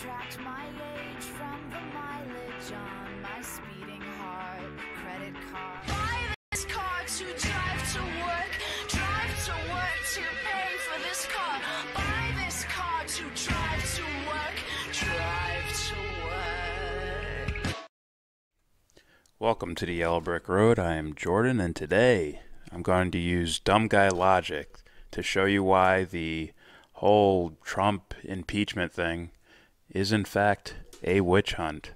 Subtract my age from the mileage on my speeding heart. Credit card. Buy this car to drive to work. Drive to work to pay for this car. Buy this car to drive to work. Drive to work. Welcome to the Yellow Brick Road. I am Jordan, and today I'm going to use dumb guy logic to show you why the whole Trump impeachment thing is in fact a witch hunt.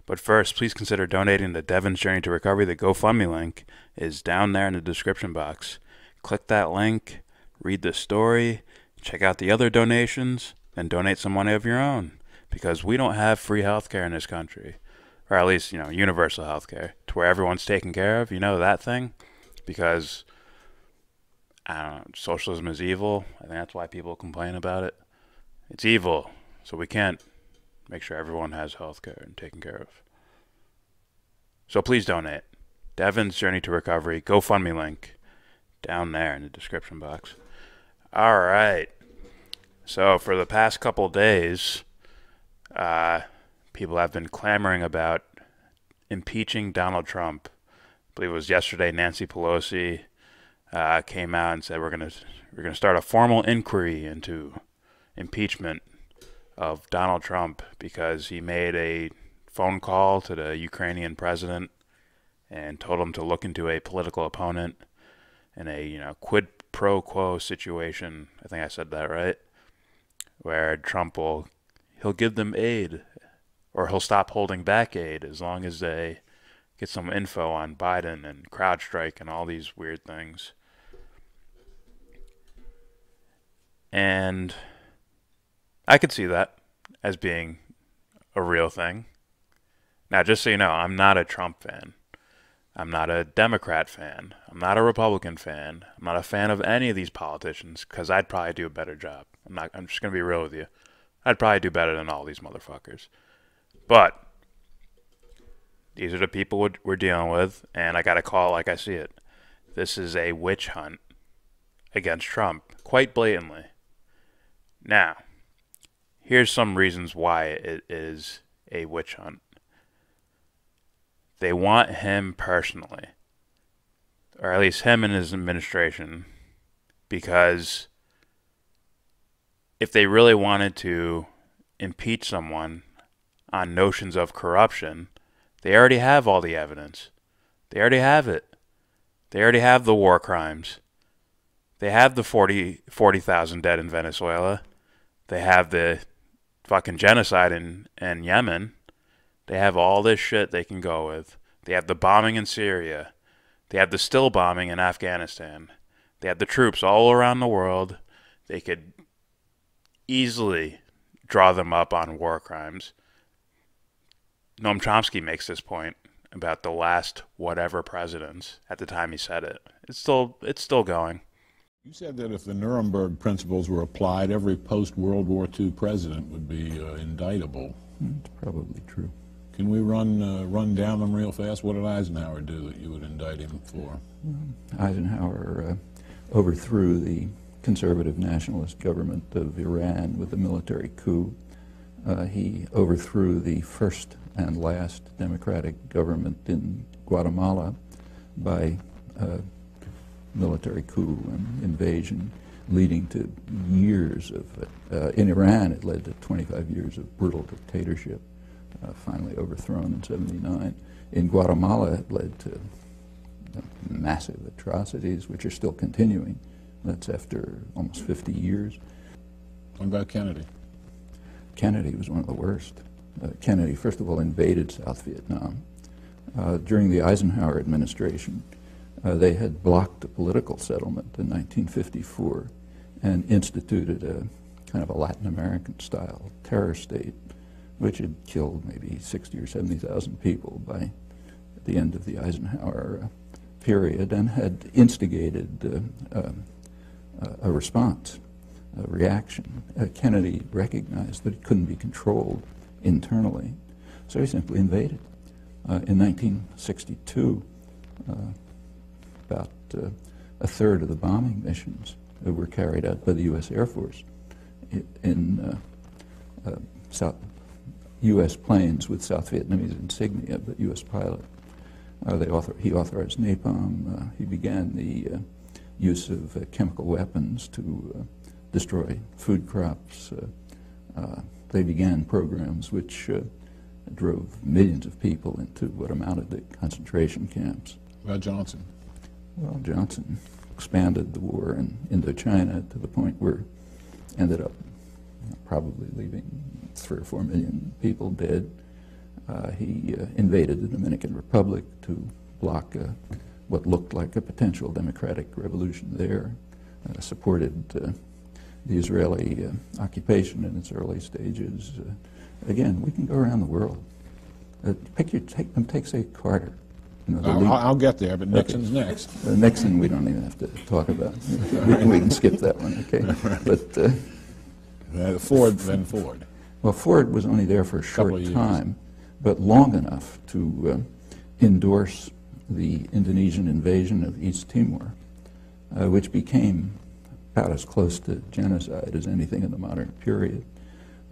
But first, please consider donating to Devon's Journey to Recovery. The GoFundMe link is down there in the description box. Click that link, read the story, check out the other donations, and donate some money of your own. Because we don't have free healthcare in this country. Or at least, universal healthcare, to where everyone's taken care of. You know that thing? Because, I don't know, socialism is evil. I think that's why people complain about it. It's evil, so we can't make sure everyone has healthcare and taken care of. So please donate. Devon's Journey to Recovery, GoFundMe link, down there in the description box. Alright. So for the past couple days, people have been clamoring about impeaching Donald Trump. I believe it was yesterday Nancy Pelosi came out and said we're gonna start a formal inquiry into impeachment of Donald Trump because he made a phone call to the Ukrainian president and told him to look into a political opponent in a quid pro quo situation. I think I said that right, where Trump he'll give them aid, or he'll stop holding back aid as long as they get some info on Biden and CrowdStrike and all these weird things. And I could see that as being a real thing. Now, just so you know, I'm not a Trump fan. I'm not a Democrat fan. I'm not a Republican fan. I'm not a fan of any of these politicians because I'd probably do a better job. I'm just going to be real with you. I'd probably do better than all these motherfuckers. But these are the people we're dealing with, and I got to call it like I see it. This is a witch hunt against Trump, quite blatantly. Now, here's some reasons why it is a witch hunt. They want him personally, or at least him and his administration, because if they really wanted to impeach someone on notions of corruption, they already have all the evidence. They already have it. They already have the war crimes. They have the 40,000 dead in Venezuela. They have the fucking genocide in Yemen. They have all this shit they can go with. They have the bombing in Syria. They have the still bombing in Afghanistan. They have the troops all around the world. They could easily draw them up on war crimes. Noam Chomsky makes this point about the last whatever presidents at the time he said it. It's still going. You said that if the Nuremberg principles were applied, every post-World War II president would be indictable. It's probably true. Can we run down them real fast? What did Eisenhower do that you would indict him for? Eisenhower overthrew the conservative nationalist government of Iran with a military coup. He overthrew the first and last democratic government in Guatemala by military coup and invasion, leading to years of, in Iran it led to 25 years of brutal dictatorship, finally overthrown in '79. In Guatemala it led to massive atrocities which are still continuing. That's after almost 50 years. What about Kennedy? Kennedy was one of the worst. Kennedy, first of all, invaded South Vietnam. During the Eisenhower administration, they had blocked a political settlement in 1954 and instituted a kind of a Latin American style terror state, which had killed maybe 60 or 70,000 people by the end of the Eisenhower period, and had instigated a response, a reaction. Kennedy recognized that it couldn't be controlled internally, so he simply invaded. In 1962, about a third of the bombing missions were carried out by the U.S. Air Force in U.S. planes with South Vietnamese insignia, but U.S. pilot. He authorized napalm. He began the use of chemical weapons to destroy food crops. They began programs which drove millions of people into what amounted to concentration camps. About Johnson? Well, Johnson expanded the war in Indochina to the point where ended up probably leaving 3 or 4 million people dead. He invaded the Dominican Republic to block what looked like a potential democratic revolution there, supported the Israeli occupation in its early stages. Again, we can go around the world. Take, say, Carter. You know, I'll get there, but Nixon's next. Nixon, we don't even have to talk about. We can skip that one, okay? But Ford, then Ford. Well, Ford was only there for a short time, but long enough to endorse the Indonesian invasion of East Timor, which became about as close to genocide as anything in the modern period.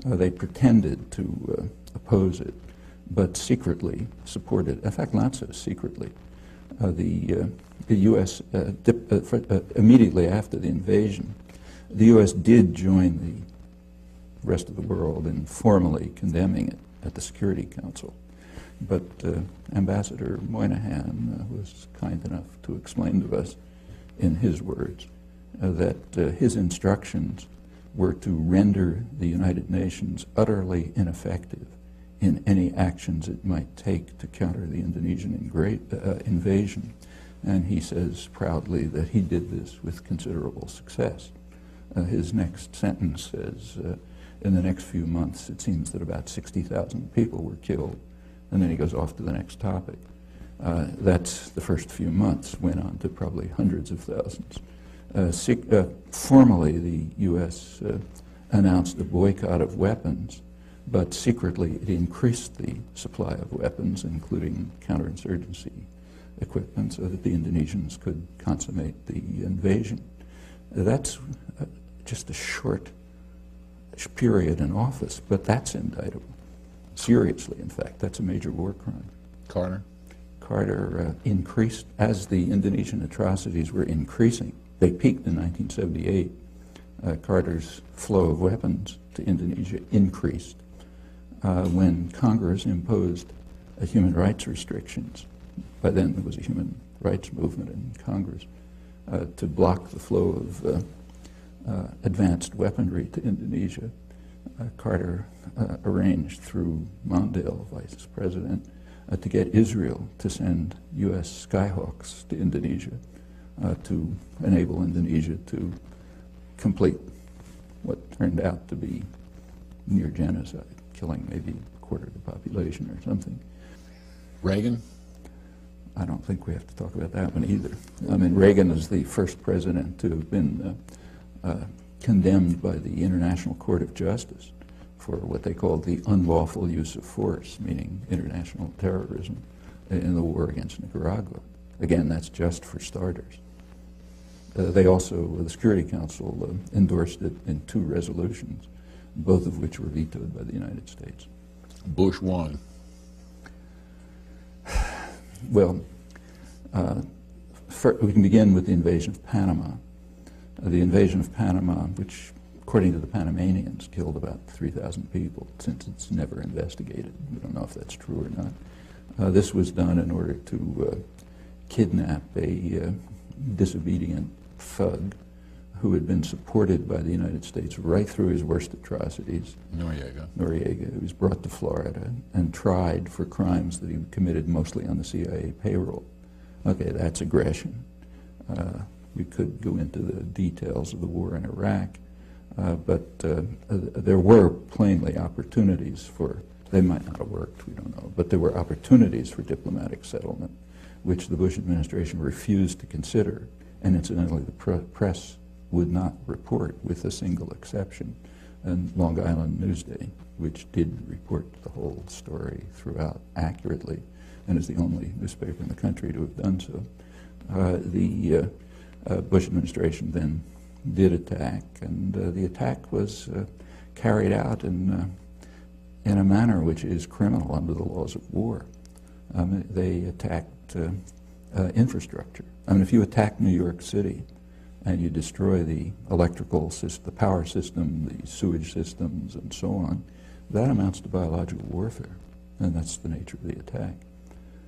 They pretended to oppose it, but secretly supported, in fact, not so secretly. The U.S., immediately after the invasion, the U.S. did join the rest of the world in formally condemning it at the Security Council. But Ambassador Moynihan was kind enough to explain to us, in his words, that his instructions were to render the United Nations utterly ineffective in any actions it might take to counter the Indonesian invasion. And he says proudly that he did this with considerable success. His next sentence says, in the next few months, it seems that about 60,000 people were killed. And then he goes off to the next topic. That's the first few months, went on to probably hundreds of thousands. Formally, the U.S. Announced a boycott of weapons, but secretly it increased the supply of weapons, including counterinsurgency equipment, so that the Indonesians could consummate the invasion. That's just a short period in office, but that's indictable. Seriously, in fact, that's a major war crime. Carter? Carter increased, as the Indonesian atrocities were increasing. They peaked in 1978. Carter's flow of weapons to Indonesia increased. When Congress imposed human rights restrictions, by then there was a human rights movement in Congress, to block the flow of advanced weaponry to Indonesia, Carter arranged through Mondale, vice president, to get Israel to send U.S. Skyhawks to Indonesia to enable Indonesia to complete what turned out to be near genocide, killing maybe a quarter of the population or something. Reagan? I don't think we have to talk about that one either. I mean, Reagan is the first president to have been condemned by the International Court of Justice for what they called the unlawful use of force, meaning international terrorism, in the war against Nicaragua. Again, that's just for starters. They also, the Security Council endorsed it in 2 resolutions, both of which were vetoed by the United States. Bush won. Well, we can begin with the invasion of Panama. The invasion of Panama, which, according to the Panamanians, killed about 3,000 people, since it's never investigated. We don't know if that's true or not. This was done in order to kidnap a disobedient thug who had been supported by the United States right through his worst atrocities. Noriega. He was brought to Florida and tried for crimes that he committed mostly on the CIA payroll. Okay, that's aggression. We could go into the details of the war in Iraq, but there were plainly opportunities for, they might not have worked, we don't know, but there were opportunities for diplomatic settlement, which the Bush administration refused to consider, and incidentally the press would not report, with a single exception, and Long Island Newsday, which did report the whole story throughout accurately, and is the only newspaper in the country to have done so. The Bush administration then did attack, and the attack was carried out in in a manner which is criminal under the laws of war. They attacked infrastructure. I mean, if you attack New York City and you destroy the electrical system, the power system, the sewage systems, and so on, that amounts to biological warfare, and that's the nature of the attack.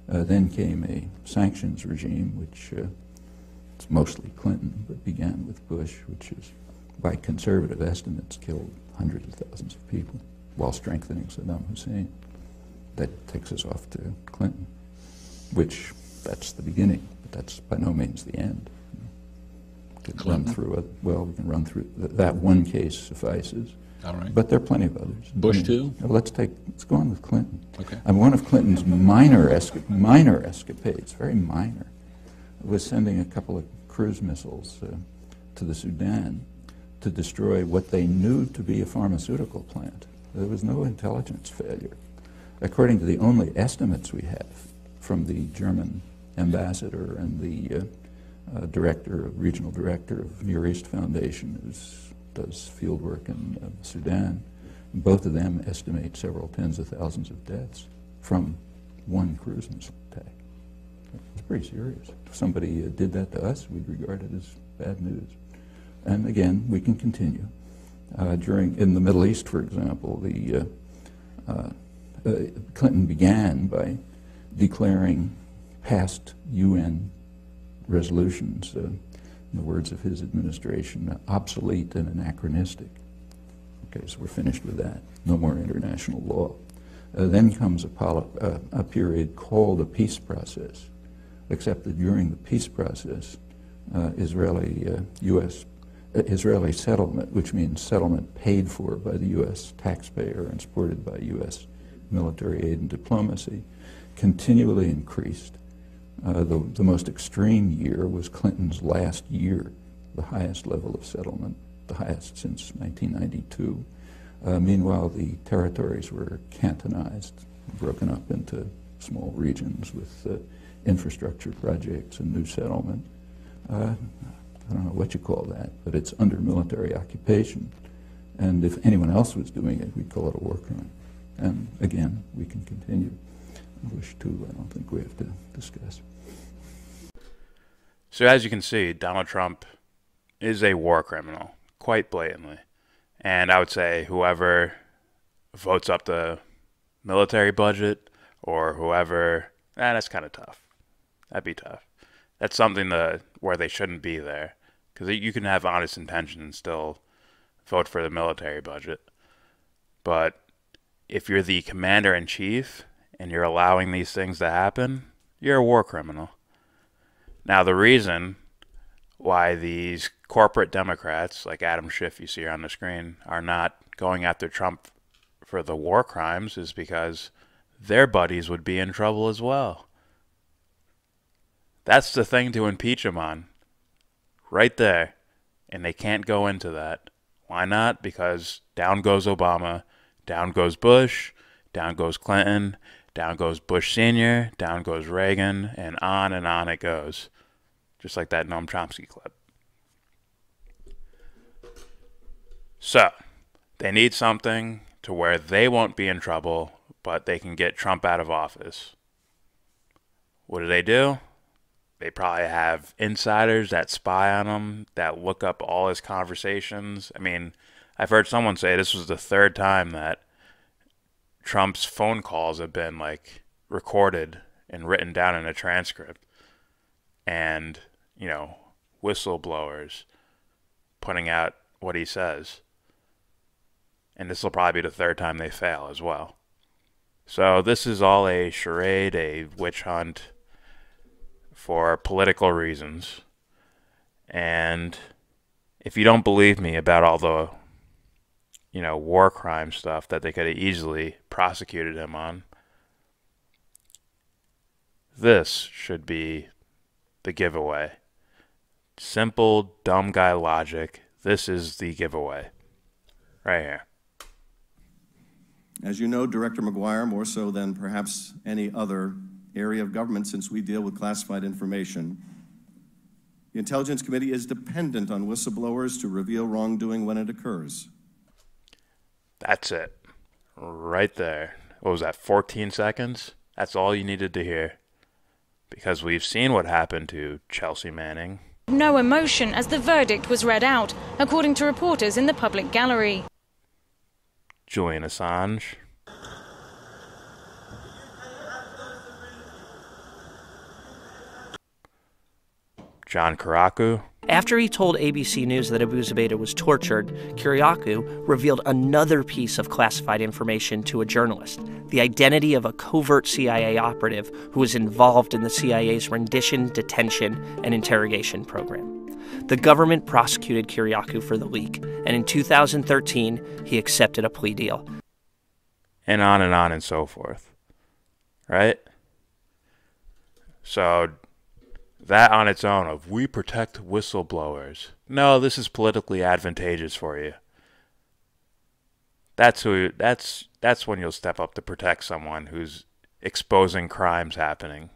Then came a sanctions regime, which it's mostly Clinton, but began with Bush, which is, by conservative estimates, killed hundreds of thousands of people while strengthening Saddam Hussein. That takes us off to Clinton, which that's the beginning, but that's by no means the end. We can run through it. Well, we can run through that one case suffices. All right. But there are plenty of others. Bush too? Let's go on with Clinton. Okay. And one of Clinton's minor escapades, very minor, was sending a couple of cruise missiles to the Sudan to destroy what they knew to be a pharmaceutical plant. There was no intelligence failure. According to the only estimates we have from the German ambassador and the regional director of Near East Foundation, who does field work in Sudan, both of them estimate several tens of thousands of deaths from one cruise missile attack. It's pretty serious. If somebody did that to us, we'd regard it as bad news. And again, we can continue. In the Middle East, for example, Clinton began by declaring past UN resolutions, in the words of his administration, obsolete and anachronistic. Okay, so we're finished with that. No more international law. Then comes a period called a peace process, except that during the peace process, Israeli settlement, which means settlement paid for by the U.S. taxpayer and supported by U.S. military aid and diplomacy, continually increased. The most extreme year was Clinton's last year, the highest level of settlement, the highest since 1992. Meanwhile, the territories were cantonized, broken up into small regions with infrastructure projects and new settlement. I don't know what you call that, but it's under military occupation. And if anyone else was doing it, we'd call it a war crime. And again, we can continue. Bush too, I don't think we have to discuss. So as you can see, Donald Trump is a war criminal, quite blatantly. And I would say whoever votes up the military budget or whoever, that's kind of tough. That'd be tough. That's something where they shouldn't be there. Because you can have honest intentions and still vote for the military budget. But if you're the commander-in-chief and you're allowing these things to happen, you're a war criminal. Now, the reason why these corporate Democrats, like Adam Schiff you see here on the screen, are not going after Trump for the war crimes is because their buddies would be in trouble as well. That's the thing to impeach him on. Right there. And they can't go into that. Why not? Because down goes Obama, down goes Bush, down goes Clinton, down goes Bush Sr., down goes Reagan, and on it goes. Just like that Noam Chomsky clip. So, they need something to where they won't be in trouble, but they can get Trump out of office. What do? They probably have insiders that spy on him, that look up all his conversations. I mean, I've heard someone say this was the third time that Trump's phone calls have been, like, recorded and written down in a transcript. And, you know, whistleblowers putting out what he says. And this will probably be the third time they fail as well. So this is all a charade, a witch hunt for political reasons. And if you don't believe me about all the, war crime stuff that they could have easily prosecuted him on, this should be the giveaway. Simple, dumb guy logic. This is the giveaway. Right here. As you know, Director McGuire, more so than perhaps any other area of government since we deal with classified information, the Intelligence Committee is dependent on whistleblowers to reveal wrongdoing when it occurs. That's it. right there. What was that, 14 seconds? That's all you needed to hear. Because we've seen what happened to Chelsea Manning. No emotion as the verdict was read out, according to reporters in the public gallery. Julian Assange. John Karaku. After he told ABC News that Abu Zubaydah was tortured, Kiriakou revealed another piece of classified information to a journalist, the identity of a covert CIA operative who was involved in the CIA's rendition, detention, and interrogation program. The government prosecuted Kiriakou for the leak, and in 2013, he accepted a plea deal. And on and so forth. Right? So that on its own of we protect whistleblowers. No, this is politically advantageous for you. That's when you'll step up to protect someone who's exposing crimes happening.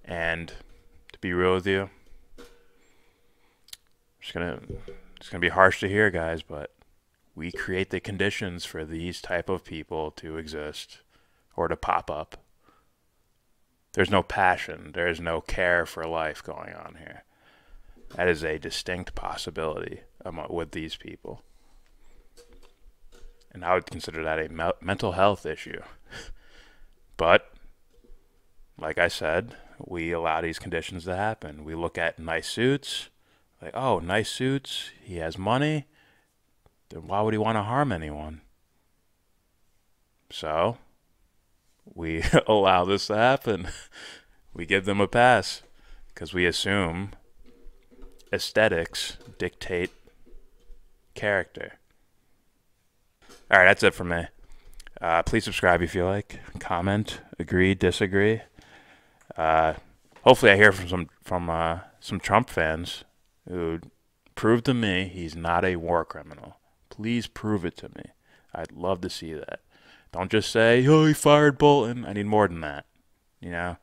And to be real with you, it's gonna be harsh to hear, guys, but we create the conditions for these type of people to exist or to pop up. There's no passion. There's no care for life going on here. That is a distinct possibility with these people. And I would consider that a mental health issue. But, like I said, we allow these conditions to happen. We look at nice suits. Like, oh, nice suits. He has money. Then why would he want to harm anyone? So we allow this to happen. We give them a pass because we assume aesthetics dictate character. All right, that's it for me. Please subscribe if you like. Comment, agree, disagree. Hopefully I hear from some Trump fans who prove to me he's not a war criminal. Please prove it to me. I'd love to see that. Don't just say, oh, he fired Bolton. I need more than that. You know?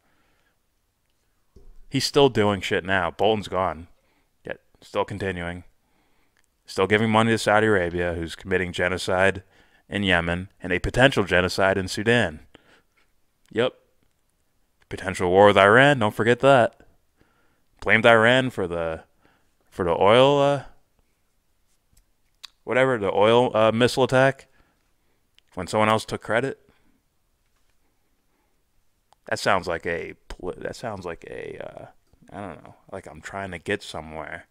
He's still doing shit now. Bolton's gone. Yet, still continuing. Still giving money to Saudi Arabia, who's committing genocide in Yemen and a potential genocide in Sudan. Yep. Potential war with Iran. Don't forget that. Blamed Iran for the oil, the oil missile attack. When someone else took credit. That sounds like I don't know, like I'm trying to get somewhere.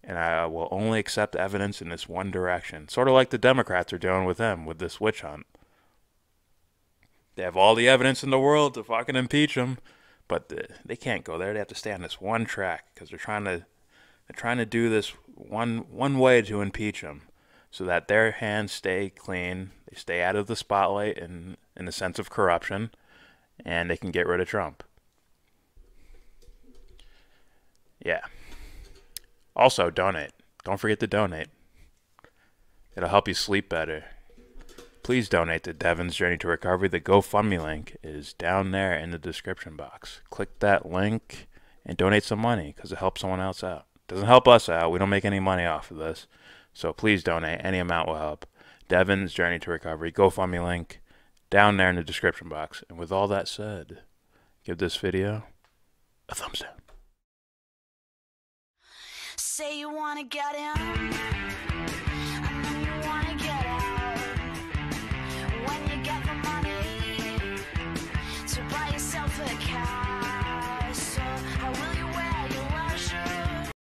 And I will only accept evidence in this one direction. Sort of like the Democrats are doing with him, with this witch hunt. They have all the evidence in the world to fucking impeach him. But they can't go there. They have to stay on this one track. Because they're trying to do this one way to impeach him. So that their hands stay clean. They stay out of the spotlight in the sense of corruption. And they can get rid of Trump. Yeah. Also, donate. Don't forget to donate. It'll help you sleep better. Please donate to Devon's Journey to Recovery. The GoFundMe link is down there in the description box. Click that link and donate some money because it helps someone else out. It doesn't help us out. We don't make any money off of this. So please donate. Any amount will help. Devon's Journey to Recovery. GoFundMe link down there in the description box. And with all that said, give this video a thumbs down. Say you wanna get in.